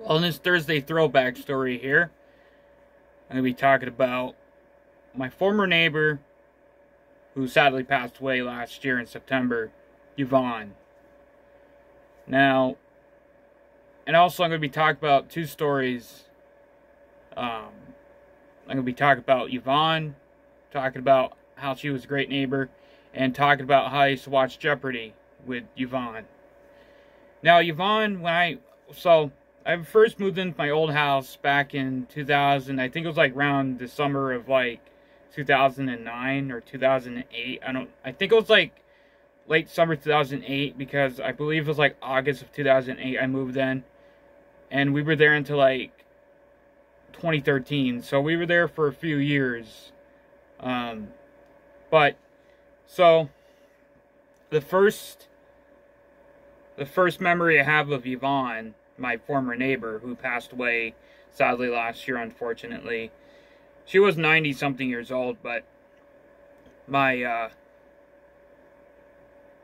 Well, in this Thursday throwback story here, I'm going to be talking about my former neighbor who sadly passed away last year in September, Yvonne. Now, and also I'm going to be talking about two stories. I'm going to be talking about Yvonne, talking about how she was a great neighbor, and talking about how I used to watch Jeopardy with Yvonne. Now, Yvonne, I first moved into my old house back in 2000. I think it was like around the summer of like 2009 or 2008. I think it was like late summer 2008, because I believe it was like August of 2008 I moved in. And we were there until like 2013. So we were there for a few years. But so the first memory I have of Yvonne, my former neighbor who passed away sadly last year, unfortunately. She was 90-something years old, but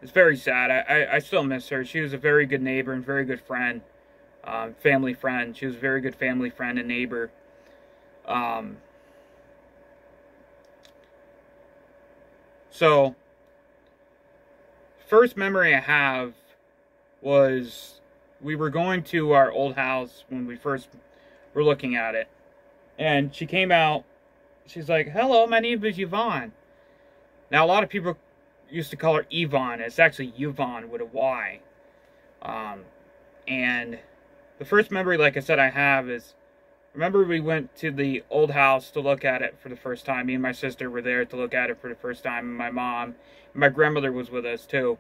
it's very sad. I still miss her. She was a very good neighbor and very good friend, family friend. She was a very good family friend and neighbor. So, first memory I have was we were going to our old house when we first were looking at it. And she came out. She's like, "Hello, my name is Yvonne." Now, a lot of people used to call her Yvonne. It's actually Yvonne with a Y. And the first memory, like I said, I have is, remember we went to the old house to look at it for the first time. Me and my sister were there to look at it for the first time. And my mom, and my grandmother was with us too.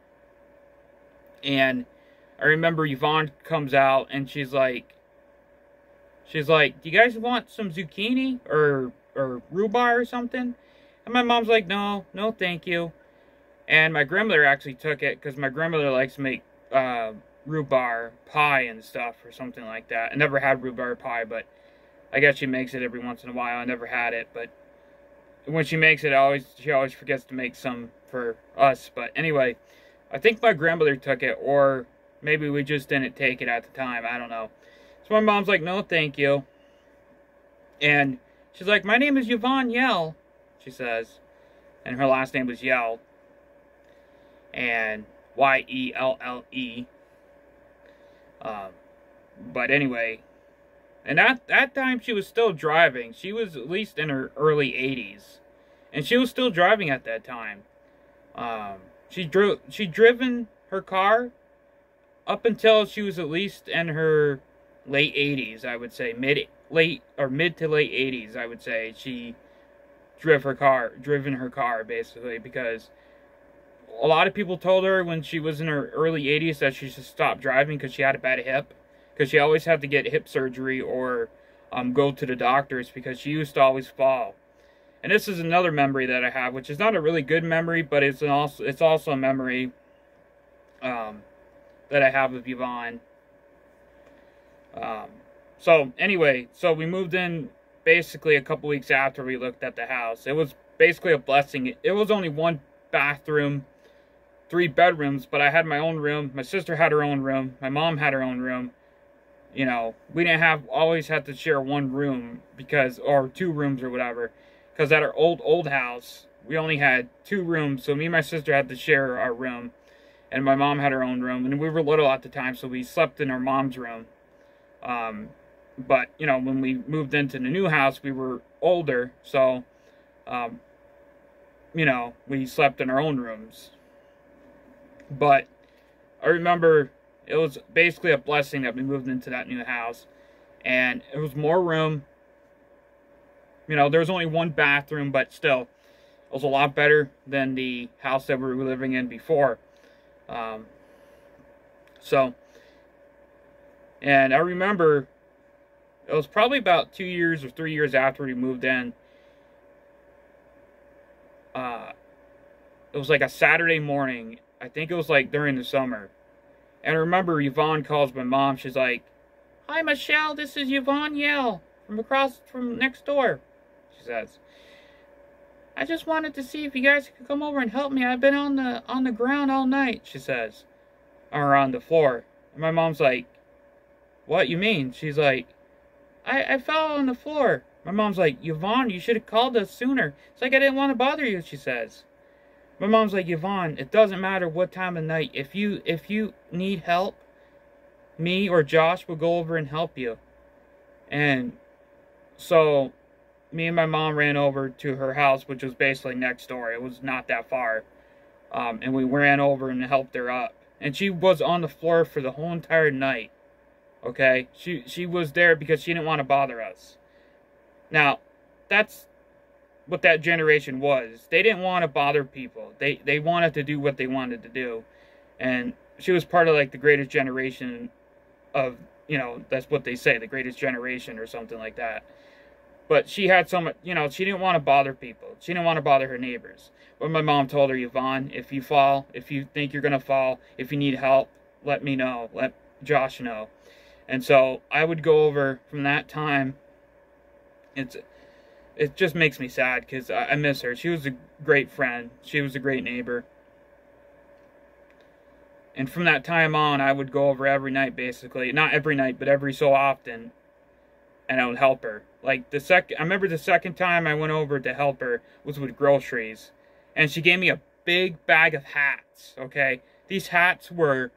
And I remember Yvonne comes out and she's like, "Do you guys want some zucchini or rhubarb or something?" And my mom's like, no, thank you. And my grandmother actually took it, because my grandmother likes to make rhubarb pie and stuff or something like that. I never had rhubarb pie, but I guess she makes it every once in a while. I never had it, but when she makes it, she always forgets to make some for us. But anyway, I think my grandmother took it, or maybe we just didn't take it at the time. I don't know. So my mom's like, no, thank you. And she's like, "My name is Yvonne Yell," she says. And her last name was Yell. And Y-E-L-L-E. But anyway, and at that time she was still driving. She was at least in her early 80s. And she was still driving at that time. She'd driven her car up until she was at least in her late 80s, I would say. Mid to late 80s, I would say. She driven her car, basically, because a lot of people told her when she was in her early 80s that she should stop driving because she had a bad hip. Because she always had to get hip surgery or go to the doctors, because she used to always fall. And this is another memory that I have, which is not a really good memory, but it's also a memory that I have of Yvonne. So anyway, so we moved in basically a couple weeks after we looked at the house. It was basically a blessing. It was only one bathroom, 3 bedrooms, but I had my own room. My sister had her own room. My mom had her own room. You know, we didn't always have to share one room, or 2 rooms or whatever. Because at our old house, we only had 2 rooms, so me and my sister had to share our room. And my mom had her own room, and we were little at the time, so we slept in our mom's room. But, you know, when we moved into the new house, we were older, so, you know, we slept in our own rooms. But I remember it was basically a blessing that we moved into that new house. And it was more room. You know, there was only 1 bathroom, but still, it was a lot better than the house that we were living in before. And I remember it was probably about 2 years or 3 years after we moved in. It was like a Saturday morning. I think it was like during the summer. And I remember Yvonne calls my mom. She's like, "Hi, Michelle, this is Yvonne Yell from next door," she says. "I just wanted to see if you guys could come over and help me. I've been on the ground all night," she says. Or on the floor. And my mom's like, what you mean? She's like, I fell on the floor. My mom's like, Yvonne, you should have called us sooner. It's like, I didn't want to bother you, she says. My mom's like, Yvonne, it doesn't matter what time of night. If you need help, me or Josh will go over and help you. And so me and my mom ran over to her house, which was basically next door. It was not that far. And we ran over and helped her up. And she was on the floor for the whole entire night. Okay? She was there because she didn't want to bother us. Now, that's what that generation was. They didn't want to bother people. They wanted to do what they wanted to do. And she was part of like the greatest generation of, you know, that's what they say, the greatest generation or something like that. But she had so much, you know, she didn't want to bother people. She didn't want to bother her neighbors. But my mom told her, Yvonne, if you fall, if you think you're going to fall, if you need help, let me know. Let Josh know. And so I would go over from that time. It just makes me sad because I miss her. She was a great friend. She was a great neighbor. And from that time on, I would go over every night, basically. Not every night, but every so often. And I would help her. Like, I remember the second time I went over to help her was with groceries. And she gave me a big bag of hats, okay? These hats were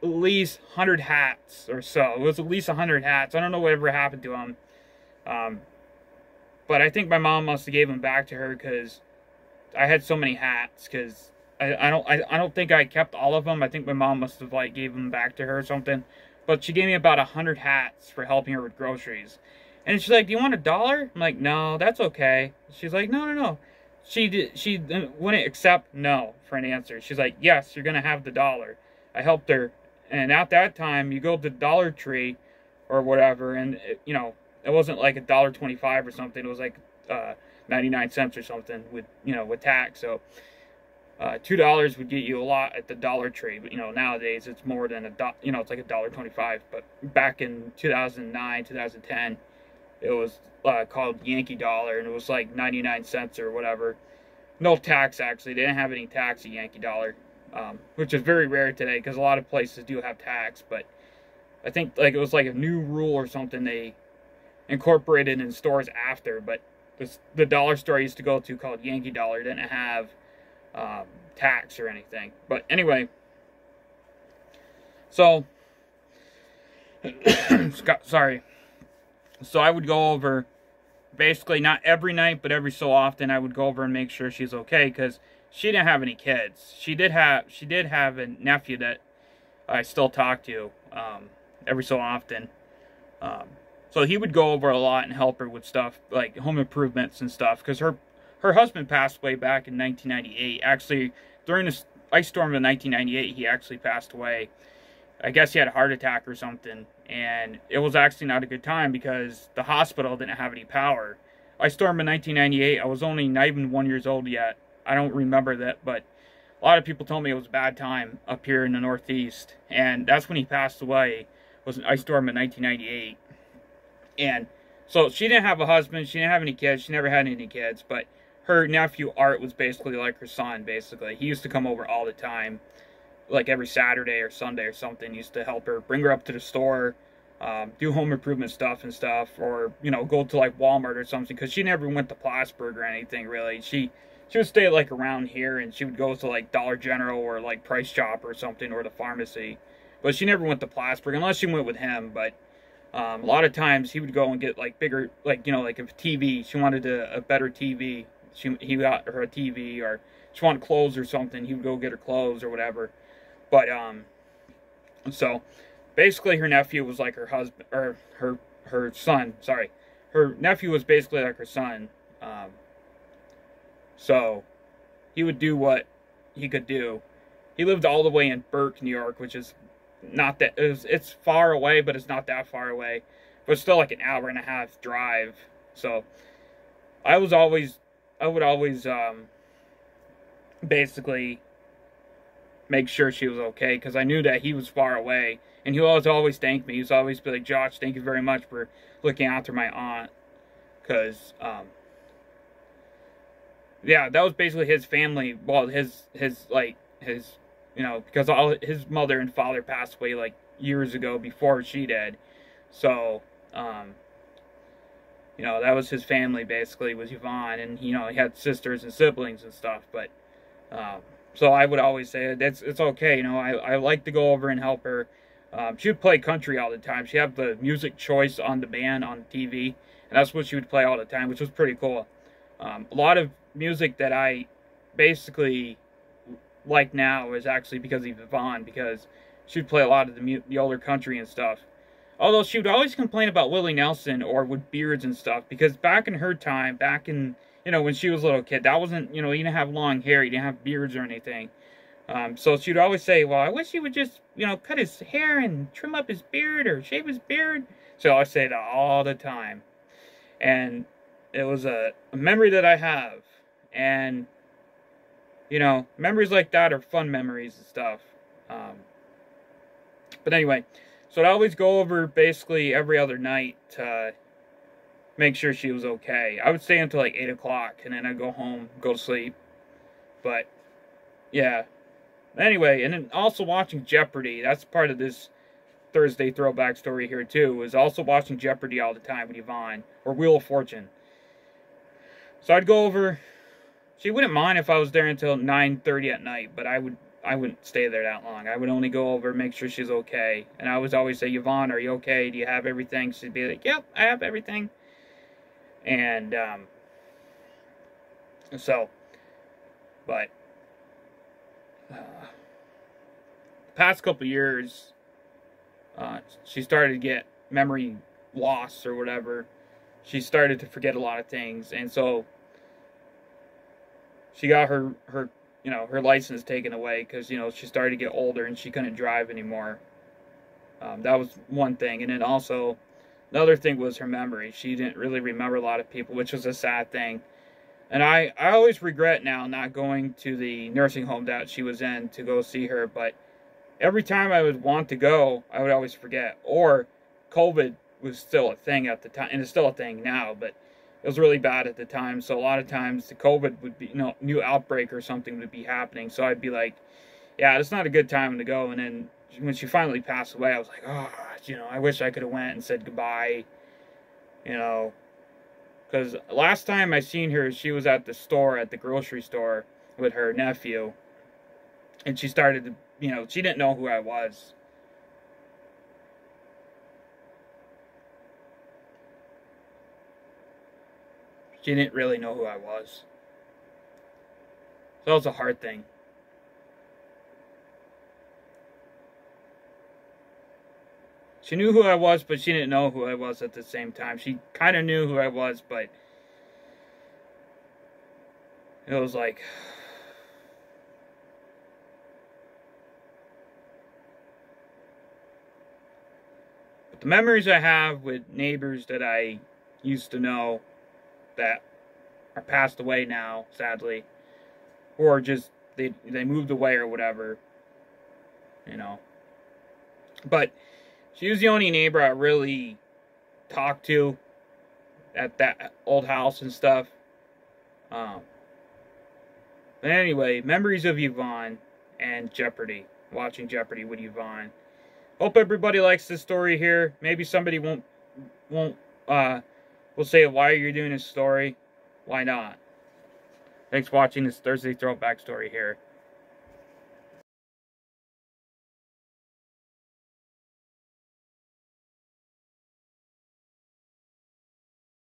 at least 100 hats or so. It was at least 100 hats. I don't know whatever happened to them. But I think my mom must have gave them back to her because I had so many hats. Because I don't think I kept all of them. I think my mom must have like gave them back to her or something. But she gave me about 100 hats for helping her with groceries. And she's like, "Do you want $1?" I'm like, "No, that's okay." She's like, "No." She wouldn't accept no for an answer. She's like, "Yes, you're gonna have the $1." I helped her, and at that time, you go to Dollar Tree or whatever, and you know. It wasn't like $1.25 or something. It was like 99 cents or something with, you know, with tax. So $2 would get you a lot at the Dollar Tree. But, you know, nowadays it's more than you know, it's like $1.25. But back in 2009, 2010, it was called Yankee Dollar, and it was like 99 cents or whatever. No tax, actually. They didn't have any tax at Yankee Dollar, which is very rare today because a lot of places do have tax. But I think like it was like a new rule or something they incorporated in stores after, but the dollar store I used to go to called Yankee Dollar didn't have tax or anything. But anyway, so sorry. So I would go over, basically not every night, but every so often I would go over and make sure she's okay because she didn't have any kids. She did have a nephew that I still talk to every so often. So he would go over a lot and help her with stuff, like home improvements and stuff, because her husband passed away back in 1998. Actually, during the ice storm of 1998, he actually passed away. I guess he had a heart attack or something, and it was actually not a good time because the hospital didn't have any power. Ice storm in 1998, I was only not even 1 year old yet. I don't remember that, but a lot of people told me it was a bad time up here in the Northeast, and that's when he passed away, was an ice storm in 1998. And so she didn't have a husband, she didn't have any kids, she never had any kids, but her nephew Art was basically like her son, basically. He used to come over all the time, like every Saturday or Sunday or something. He used to help her, bring her up to the store, do home improvement stuff and stuff, or, you know, go to like Walmart or something, because she never went to Plattsburgh or anything, really. She would stay like around here, and she would go to like Dollar General or like Price Chop or something, or the pharmacy. But she never went to Plattsburgh, unless she went with him, but a lot of times he would go and get like bigger, like, you know, like a TV. She wanted a better TV. He got her a TV, or she wanted clothes or something. He would go get her clothes or whatever. But so basically her nephew was like her husband, or her son. Sorry, her nephew was basically like her son. So he would do what he could do. He lived all the way in Burke, New York, which is not that, it's far away, but it's not that far away, but it's still like an hour and a half drive. So I would always basically make sure she was okay, because I knew that he was far away, and he would always thank me. He was always be like, "Josh, thank you very much for looking after my aunt," because yeah, that was basically his family. Well, his you know, because all his mother and father passed away like years ago before she did. So, you know, that was his family basically, was Yvonne, and you know, he had sisters and siblings and stuff. But so I would always say it's okay. You know, I like to go over and help her. She would play country all the time. She had the music choice on demand on TV, and that's what she would play all the time, which was pretty cool. A lot of music that I basically like now is actually because of Yvonne, because she would play a lot of the older country and stuff. Although she would always complain about Willie Nelson or with beards and stuff, because back in her time, back in, you know, when she was a little kid, that wasn't, you know, you didn't have long hair, you didn't have beards or anything. So she'd always say, well, I wish he would just, you know, cut his hair and trim up his beard or shave his beard. So I say that all the time. And it was a memory that I have. And, you know, memories like that are fun memories and stuff. But anyway, so I'd always go over basically every other night to make sure she was okay. I would stay until like 8 o'clock, and then I'd go home, go to sleep. But, yeah. Anyway, and then also watching Jeopardy. That's part of this Thursday throwback story here, too, was also watching Jeopardy all the time with Yvonne, or Wheel of Fortune. So I'd go over. She wouldn't mind if I was there until 9:30 at night, but I wouldn't stay there that long. I would only go over, make sure she's okay. And I would always say, Yvonne, are you okay? Do you have everything? She'd be like, yep, I have everything. And, but, the past couple years, she started to get memory loss or whatever. She started to forget a lot of things. And so, she got her you know, her license taken away because, you know, she started to get older and she couldn't drive anymore. That was one thing. And then also, another thing was her memory. She didn't really remember a lot of people, which was a sad thing. And I always regret now not going to the nursing home that she was in to go see her. But every time I would want to go, I would always forget. Or COVID was still a thing at the time, and it's still a thing now, but it was really bad at the time. So a lot of times the COVID would be, you know, new outbreak or something would be happening. So I'd be like, yeah, it's not a good time to go. And then when she finally passed away, I was like, oh, you know, I wish I could have went and said goodbye, you know, because last time I seen her, she was at the store, at the grocery store with her nephew, and she started to, you know, she didn't know who I was. She didn't really know who I was. So that was a hard thing. She knew who I was, but she didn't know who I was at the same time. She kind of knew who I was, but it was like, but the memories I have with neighbors that I used to know that are passed away now, sadly, or just they moved away or whatever, you know. But she was the only neighbor I really talked to at that old house and stuff. But anyway, memories of Yvonne and Jeopardy, watching Jeopardy with Yvonne. Hope everybody likes this story here. Maybe somebody will say, why are you doing this story? Why not? Thanks for watching this Thursday throwback story here.